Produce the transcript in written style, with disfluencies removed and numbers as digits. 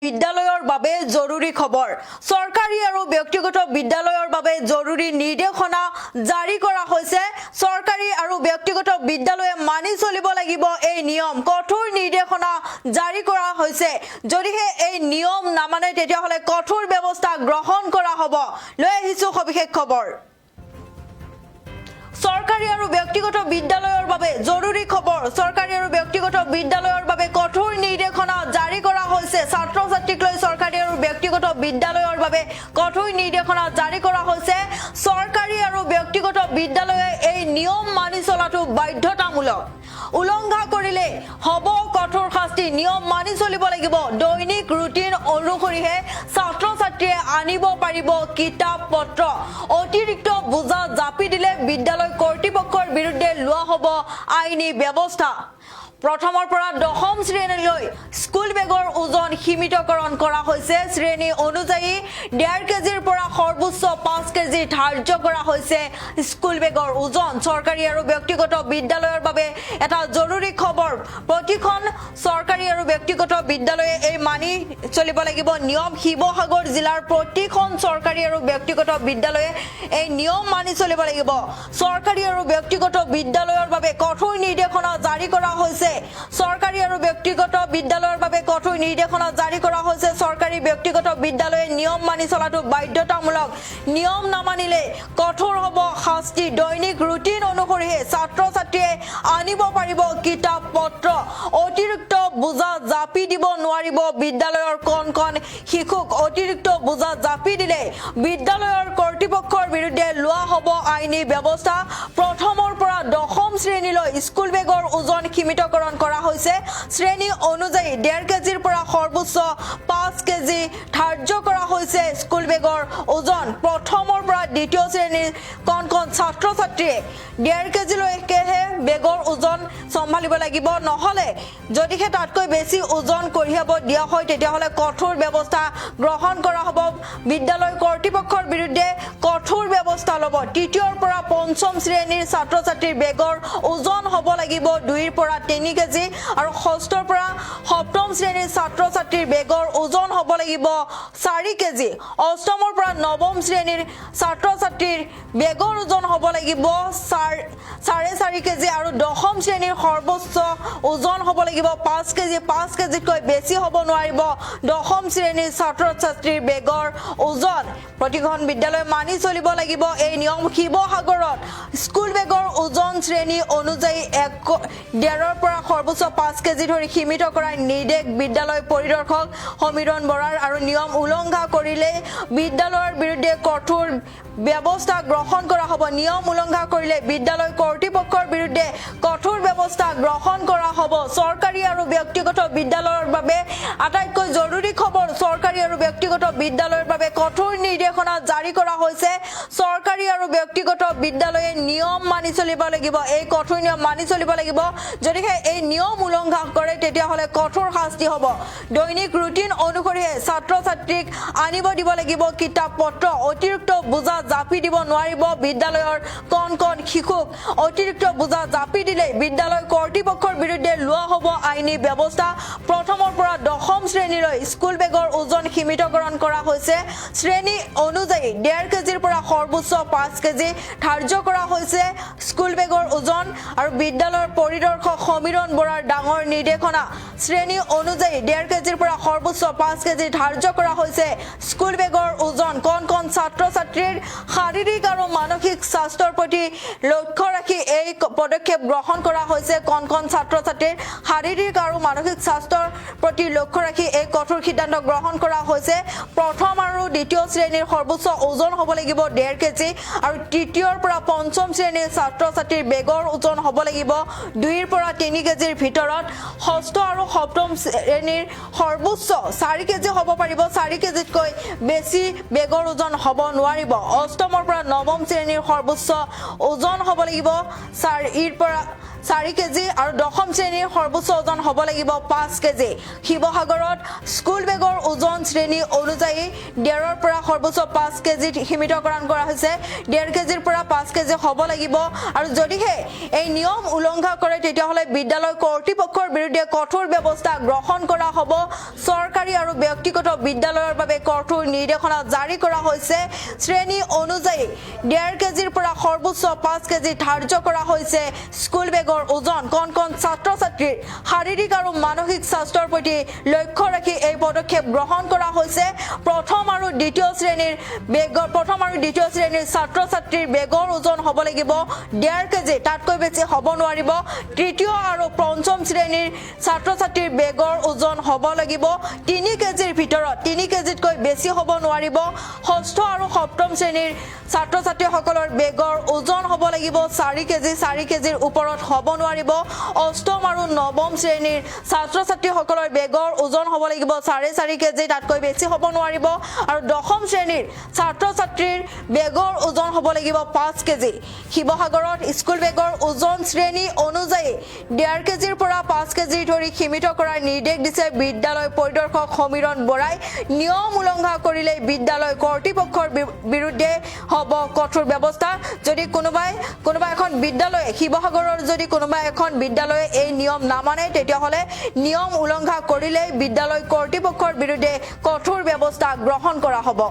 বিদ্যালয়ৰ বাবে জৰুৰী খবৰ চৰকাৰী আৰু ব্যক্তিগত বিদ্যালয়ৰ বাবে জৰুৰী নিৰ্দেশনা জাৰি কৰা হৈছে চৰকাৰী আৰু ব্যক্তিগত বিদ্যালয়ে মানি চলিব লাগিব এই নিয়ম কঠোৰ নিৰ্দেশনা জাৰি কৰা হৈছে যদিহে এই নিয়ম নামানে তেতিয়া হলে কঠোৰ ব্যৱস্থা গ্ৰহণ কৰা হ'ব লৈ আহিছো সবিশেষ খবৰ চৰকাৰী আৰু ব্যক্তিগত বিদ্যালয়ৰ বাবে জৰুৰী খবৰ চৰকাৰী আৰু ব্যক্তিগত বিদ্যালয়ৰ বাবে কঠোৰ নিৰ্দেশনা জাৰি কৰা হৈছে ছাত্ৰ ছাত্ৰীক লৈ চৰকাৰী আৰু ব্যক্তিগত বিদ্যালয়ৰ বাবে কঠোৰ নিৰ্দেশনা জাৰি কৰা হৈছে চৰকাৰী আৰু ব্যক্তিগত বিদ্যালয়ে এই নিয়ম মানি চলাটো বাধ্যতামূলক উলংঘা কৰিলে হ'ব কঠোৰ শাস্তি নিয়ম মানি চলিব লাগিব দৈনিক ৰুটিন অনুসৰিহে ছাত্ৰ ছাত্ৰীয়ে আনিব পাৰিব কিতাপ পত্ৰ অতিৰিক্ত বুজা জাপি দিলে বিদ্যালয় কৰ্তৃপক্ষৰ বিৰুদ্ধে লোৱা হ'ব আইনী ব্যৱস্থা প্ৰথমৰ পৰা দশম শ্ৰেণীলৈ স্কুল বেগৰ ওজন সীমিতকৰণ কৰা হৈছে শ্ৰেণী অনুযায়ী 1.5 কেজিৰ পৰা সৰ্বোচ্চ 5 কেজি ধাৰ্য কৰা হৈছে স্কুল বেগৰ ওজন চৰকাৰী আৰু ব্যক্তিগত বিদ্যালয়ৰ বাবে এটা জৰুৰী খবৰ প্ৰতিখন চৰকাৰী আৰু ব্যক্তিগত বিদ্যালয়ে এই মানি চলিব লাগিব নিয়ম শিৱসাগৰ জিলাৰ প্ৰতিখন চৰকাৰী আৰু ব্যক্তিগত বিদ্যালয়ে এই নিয়ম মানি চলিব লাগিব চৰকাৰী আৰু ব্যক্তিগত বিদ্যালয়ৰ বাবে কঠোৰ নিৰ্দেশনা জাৰি কৰা হৈছে চৰকাৰী আৰু ব্যক্তিগত বিদ্যালয়ৰ বাবে কঠোৰ নিৰ্দেশনা জাৰি কৰা হৈছে চৰকাৰী ব্যক্তিগত বিদ্যালয়ে নিয়ম মানি চলাটো বাধ্যতামূলক নিয়ম নামানিলে কঠোৰ হ'ব শাস্তি দৈনিক ৰুটিন অনুসৰিহে ছাত্ৰ ছাত্ৰীয়ে আনিব পাৰিব কিতাপ পত্ৰ অতিৰিক্ত বুজা জাপি দিব নোৱাৰিব বিদ্যালয়ৰ কণ শিশুক অতিৰিক্ত বুজা জাপি দিলে বিদ্যালয়ৰ কৰ্তৃপক্ষৰ বিৰুদ্ধে লোৱা হ'ব আইনী ব্যৱস্থা প্ৰথমৰ পৰা দশম শ্ৰেণীলৈ স্কুল বেগৰ ওজন সীমিতকৰণ কৰা হৈছে শ্ৰেণী অনুযায়ী 1.5 কেজিৰ পৰা সৰ্বোচ্চ 5 কেজি ধাৰ্য কৰা হৈছে স্কুল বেগৰ ওজন প্ৰথমৰ পৰা দ্বিতীয় শ্ৰেণীৰ কণ ছাত্ৰ ছাত্ৰীয়ে 1.5 কেজিলৈকেহে বেগৰ ওজন চম্ভালিব লাগিব নহলে যদিহে তাতকৈ বেছি ওজন কঢ়িয়াব দিয়া হয় তেতিয়াহলে কঠোৰ ব্যৱস্থা গ্ৰহণ কৰা হ'ব বিদ্যালয় কৰ্তৃপক্ষৰ বিৰুদ্ধে কঠোৰ ব্যৱস্থা ল'ব তৃতীয়ৰ পৰা পঞ্চম শ্ৰেণীৰ ছাত্ৰ ছাত্ৰীৰ বেগৰ ওজন হ'ব লাগিব 2 পৰা 3 কেজি আৰু ষষ্ঠৰ পৰা সপ্তম শ্ৰেণীৰ ছাত্ৰ ছাত্ৰীৰ বেগৰ ওজন হ'ব লাগিব 4 কেজি অষ্টমৰ পৰা নৱম শ্ৰেণীৰ ছাত্ৰ ছাত্ৰীৰ বেগৰ ওজন হ'ব লাগিব 4.5 কেজি আৰু দশম শ্ৰেণীৰ সৰ্বোচ্চ ওজন হ'ব লাগিব 5 কেজি 5 কেজিতকৈ বেছি হ'ব নোৱাৰিব দশম শ্ৰেণীৰ ছাত্ৰ ছাত্ৰীৰ বেগৰ ওজন প্ৰতিখন বিদ্যালয় মানি চলিব লাগিব এই নিয়ম শিৱসাগৰত স্কুল বেগৰ ওজন শ্ৰেণী অনুযায়ী 1.5 পৰা সৰ্বোচ্চ 5 কেজি ধৰি সীমিত কৰাৰ নিৰ্দেশ বিদ্যালয় পৰিদৰ্শক সমীৰণ বৰাৰ আৰু নিয়ম উলংঘা কৰিলে বিদ্যালয়ৰ বিৰুদ্ধে কঠোৰ ব্যৱস্থা গ্ৰহণ কৰা হ'ব নিয়ম উলংঘা কৰিলে বিদ্যালয় কৰ্তৃপক্ষৰ বিৰুদ্ধে কঠোৰ ব্যৱস্থা গ্ৰহণ কৰা হ'ব চৰকাৰী আৰু ব্যক্তিগত বিদ্যালয়ৰ বাবে আটাইতকৈ জৰুৰী খবৰ চৰকাৰী আৰু ব্যক্তিগত বিদ্যালয়ৰ বাবে কঠোৰ নিৰ্দেশনা জাৰি কৰা হৈছে চৰকাৰী আৰু ব্যক্তিগত বিদ্যালয়ে নিয়ম মানি চলিব লাগিব এই কঠোৰ নিয়ম মানি চলিব লাগিব যদিহে এই নিয়ম উলংঘা কৰে তেতিয়াহলে কঠোৰ শাস্তি হ'ব দৈনিক ৰুটিন অনুসৰিহে ছাত্ৰ ছাত্ৰীক আনিব দিব লাগিব কিতাপ পত্ৰ অতিৰিক্ত বুজা জাপি দিব নোৱাৰিব বিদ্যালয়ৰ কণ শিশুক অতিৰিক্ত বুজা জাপি দিলে বিদ্যালয় কৰ্তৃপক্ষৰ বিৰুদ্ধে লোৱা হ'ব আইনী ব্যৱস্থা প্ৰথমৰ পৰা দশম শ্ৰেণীলৈ স্কুল বেগৰ ওজন সীমিতকৰণ কৰা হৈছে শ্ৰেণী অনুযায়ী 1.5 কেজিৰ পৰা সৰ্বোচ্চ 5 কেজি ধাৰ্য কৰা হৈছে স্কুল বেগৰ ওজন আৰু বিদ্যালয়ৰ পৰিদৰ্শক সমীৰণ বৰাৰ ডাঙৰ নিৰ্দেশনা শ্ৰেণী অনুযায়ী 1.5 কেজিৰ পৰা সৰ্বোচ্চ 5 কেজি ধাৰ্য কৰা হৈছে স্কুল বেগৰ ওজন কণ ছাত্ৰ ছাত্ৰীৰ শাৰীৰিক আৰু মানসিক স্বাস্থ্যৰ প্ৰতি লক্ষ্য ৰাখি এই পদক্ষেপ গ্ৰহণ কৰা হৈছে কণ ছাত্ৰ ছাত্ৰীৰ শাৰীৰিক আৰু মানসিক স্বাস্থ্যৰ প্ৰতি লক্ষ্য ৰাখি এই কঠোৰ সিদ্ধান্ত গ্ৰহণ কৰা হৈছে প্ৰথম আৰু দ্বিতীয় শ্ৰেণীৰ সৰ্বোচ্চ ওজন হ'ব লাগিব 1.5 কেজি আৰু তৃতীয়ৰ পৰা পঞ্চম শ্ৰেণীৰ ছাত্ৰ ছাত্ৰীৰ বেগৰ ওজন হ'ব লাগিব 2 পৰা 3 কেজিৰ ভিতৰত ষষ্ঠ আৰু সপ্তম শ্ৰেণীৰ সৰ্বোচ্চ 4 কেজি হ'ব পাৰিব 4 কেজিতকৈ বেছি বেগৰ ওজন হ'ব নোৱাৰিব অষ্টমৰ পৰা নৱম শ্ৰেণীৰ সৰ্বোচ্চ ওজন হ'ব লাগিব 4 পৰা 4 কেজি আৰু দশম শ্ৰেণীৰ সৰ্বোচ্চ ওজন হ'ব লাগিব 5 কেজি শিৱসাগৰত স্কুল বেগৰ ওজন শ্ৰেণী অনুযায়ী 1.5 পৰা সৰ্বোচ্চ 5 কেজি সীমিতকৰণ কৰা হৈছে 1.5 কেজিৰ পৰা 5 কেজি হ'ব লাগিব আৰু যদিহে এই নিয়ম উলংঘা কৰে তেতিয়াহলে বিদ্যালয় কৰ্তৃপক্ষৰ বিৰুদ্ধে কঠোৰ ব্যৱস্থা গ্ৰহণ কৰা হ'ব চৰকাৰী আৰু ব্যক্তিগত বিদ্যালয়ৰ বাবে কঠোৰ নিৰ্দেশনা জাৰি কৰা হৈছে শ্ৰেণী অনুযায়ী 1.5 কেজিৰ পৰা সৰ্বোচ্চ 5 কেজি ধাৰ্য কৰা হৈছে স্কুল বেগৰ ওজন কোন ছাত্ৰ ছাত্ৰীৰ শাৰীৰিক আৰু মানসিক স্বাস্থ্যৰ প্ৰতি লক্ষ্য ৰাখি এই পদক্ষেপ গ্ৰহণ কৰা হৈছে প্ৰথম আৰু দ্বিতীয় শ্ৰেণীৰ ছাত্ৰ ছাত্ৰীৰ বেগৰ ওজন হ'ব লাগিব 1.5 কেজি তাতকৈ বেছি হ'ব নোৱাৰিব তৃতীয় আৰু পঞ্চম শ্ৰেণীৰ ছাত্ৰ ছাত্ৰীৰ বেগৰ ওজন হ'ব লাগিব 3 কেজিৰ ভিতৰত 3 কেজিতকৈ বেছি হ'ব নোৱাৰিব ষষ্ঠ আৰু সপ্তম শ্ৰেণীৰ ছাত্ৰ ছাত্ৰীসকলৰ বেগৰ ওজন হ'ব লাগিব 4 কেজিৰ ওপৰত হ'ব নোৱাৰিব অষ্টম আৰু নৱম শ্ৰেণীৰ ছাত্ৰ ছাত্ৰীসকলৰ বেগৰ ওজন হ'ব লাগিব 4.5 কেজি তাতকৈ বেছি হ'ব নোৱাৰিব আৰু দশম শ্ৰেণীৰ ছাত্ৰ ছাত্ৰীৰ বেগৰ ওজন হ'ব লাগিব 5 কেজি শিৱসাগৰত স্কুল বেগৰ ওজন শ্ৰেণী অনুযায়ী 1.5 কেজিৰ পৰা 5 কেজি ধৰি সীমিত কৰাৰ নিৰ্দেশ দিছে বিদ্যালয় পৰিদৰ্শক সমীৰণ বৰাই নিয়ম উলংঘা কৰিলে বিদ্যালয় কৰ্তৃপক্ষৰ বিৰুদ্ধে হ'ব কঠোৰ ব্যৱস্থা যদি কোনোবা এখন বিদ্যালয়ে শিৱসাগৰৰ যদি কোনোবা এখন বিদ্যালয়ে এই নিয়ম নামানে তেতিয়াহলে নিয়ম উলংঘা কৰিলে বিদ্যালয় কৰ্তৃপক্ষৰ বিৰুদ্ধে কঠোৰ ব্যৱস্থা গ্ৰহণ কৰা হ'ব